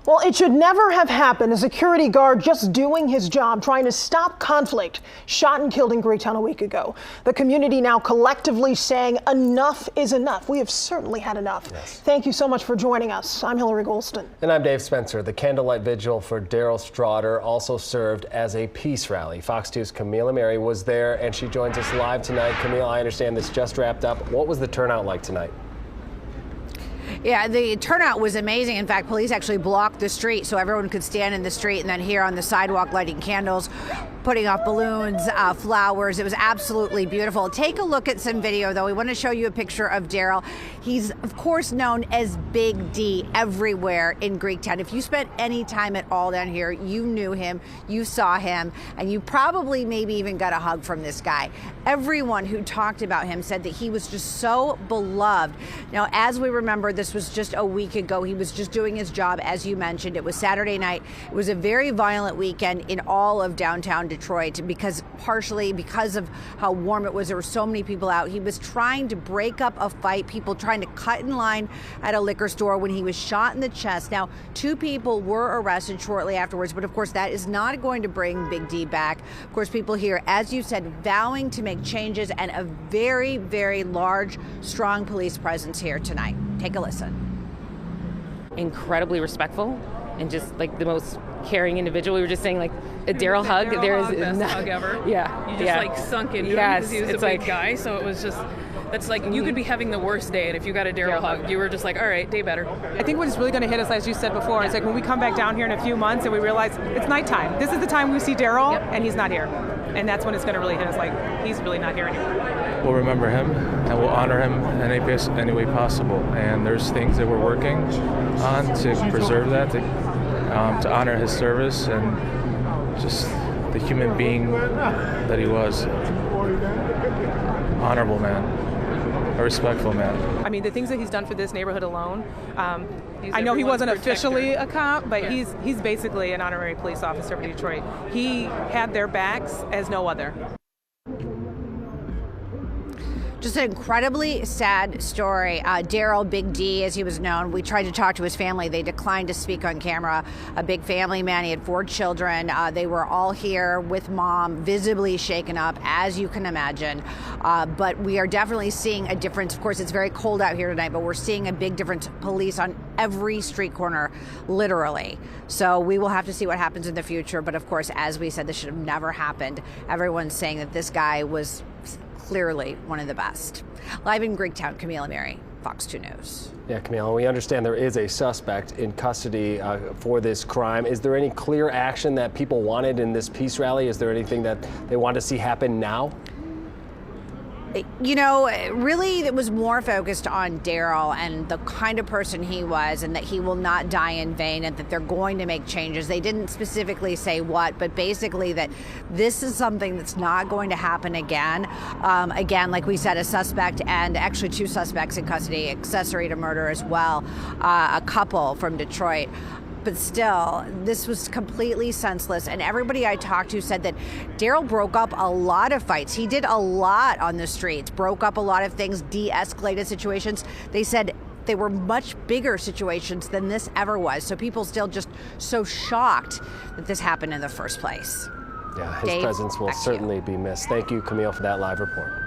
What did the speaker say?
Well, it should never have happened. A security guard just doing his job, trying to stop conflict, shot and killed in Greektown a week ago. The community now collectively saying enough is enough. We have certainly had enough. Yes. Thank you so much for joining us. I'm Hillary Golston. And I'm Dave Spencer. The candlelight vigil for Daryll Straughter also served as a peace rally. Fox 2's Camila Mary was there, and she joins us live tonight. Camila, I understand this just wrapped up. What was the turnout like tonight? Yeah, the turnout was amazing. In fact, police actually blocked the street so everyone could stand in the street and then here on the sidewalk lighting candles, putting off balloons, flowers. It was absolutely beautiful. Take a look at some video, though. We want to show you a picture of Daryll. He's, of course, known as Big D everywhere in Greektown. If you spent any time at all down here, you knew him, you saw him, and you probably maybe even got a hug from this guy. Everyone who talked about him said that he was just so beloved. Now, as we remember, this was just a week ago. He was just doing his job, as you mentioned. It was Saturday night. It was a very violent weekend in all of downtown Detroit partially because of how warm it was. There were so many people out. He was trying to break up a fight, people trying to cut in line at a liquor store when he was shot in the chest. Now, 2 people were arrested shortly afterwards, but of course that is not going to bring Big D back. Of course, people here, as you said, vowing to make changes and a very, very large, strong police presence here tonight. Take a listen. Incredibly respectful and just like the most caring individual. We were just saying like a Daryll hug. There is best hug ever. Yeah, you just like sunk into him because he was a big guy. So it was just, that's like you could be having the worst day, and if you got a Daryll hug, you were just like, all right, day better. I think what's really going to hit us, as you said before, it's like when we come back down here in a few months and we realize it's nighttime. This is the time we see Daryll, and he's not here, and that's when it's going to really hit us. Like he's really not here anymore. We'll remember him and we'll honor him in any way possible. And there's things that we're working on to preserve that, to honor his service and just the human being that he was. Honorable man, a respectful man. I mean, the things that he's done for this neighborhood alone, I know he wasn't officially a cop, but he's basically an honorary police officer for Detroit. He had their backs as no other. Just an incredibly sad story. Daryll, Big D, as he was known, we tried to talk to his family. They declined to speak on camera. A big family man. He had 4 children. They were all here with mom, visibly shaken up, as you can imagine. But we are definitely seeing a difference. Of course, it's very cold out here tonight, but we're seeing a big difference. Police on every street corner, literally. So we will have to see what happens in the future. But of course, as we said, this should have never happened. Everyone's saying that this guy was clearly one of the best. Live in Greektown, Camila Mary, Fox 2 News. Yeah, Camila, we understand there is a suspect in custody for this crime. Is there any clear action that people wanted in this peace rally? Is there anything that they want to see happen now? You know, really it was more focused on Daryll and the kind of person he was, and that he will not die in vain, and that they're going to make changes. They didn't specifically say what, but basically that this is something that's not going to happen again. Again, like we said, a suspect and actually 2 suspects in custody, accessory to murder as well, a couple from Detroit. But still, this was completely senseless. And everybody I talked to said that Daryll broke up a lot of fights. He did a lot on the streets, broke up a lot of things, de-escalated situations. They said they were much bigger situations than this ever was. So people still just so shocked that this happened in the first place. Yeah, his presence will certainly be missed. Thank you, Camille, for that live report.